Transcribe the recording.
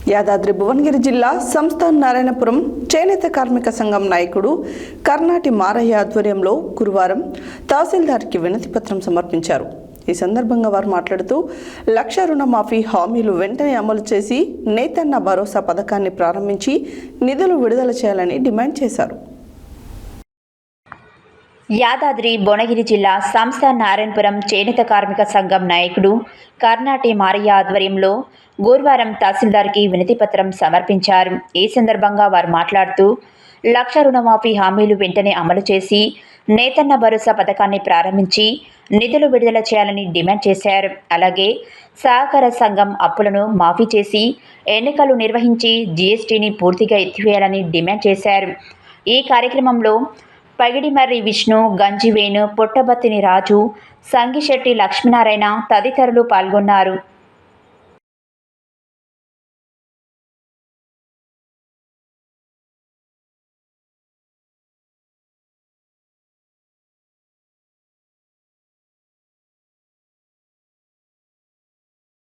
యాదాద్రి భువనగిరి జిల్లా సంస్థాన్ నారాయణపురం చేనేత కార్మిక సంఘం నాయకుడు కర్నాటి మారయ్య ఆధ్వర్యంలో గురువారం తహసీల్దార్కి వినతిపత్రం సమర్పించారు. ఈ సందర్భంగా వారు మాట్లాడుతూ 1,00,000 రుణమాఫీ హామీలు వెంటనే అమలు చేసి నేతన్న భరోసా పథకాన్ని ప్రారంభించి నిధులు విడుదల చేయాలని డిమాండ్ చేశారు. యాదాద్రి భువనగిరి జిల్లా సంస్థాన్ నారాయణపురం చేనేత కార్మిక సంఘం నాయకుడు కర్నాటి మారయ్య ఆధ్వర్యంలో గురువారం తహసీల్దార్కి వినతిపత్రం సమర్పించారు. ఈ సందర్భంగా వారు మాట్లాడుతూ 1,00,000 రుణమాఫీ హామీలు వెంటనే అమలు చేసి నేతన్న భరోసా పథకాన్ని ప్రారంభించి నిధులు విడుదల చేయాలని డిమాండ్ చేశారు. అలాగే సహకార సంఘం అప్పులను మాఫీ చేసి ఎన్నికలు నిర్వహించి జీఎస్టీని పూర్తిగా ఎత్తివేయాలని డిమాండ్ చేశారు. ఈ కార్యక్రమంలో పగిడిమర్రి విష్ణు, గంజివేణు, పుట్టబత్తిని రాజు, సంగిశెట్టి లక్ష్మీనారాయణ తదితరులు పాల్గొన్నారు.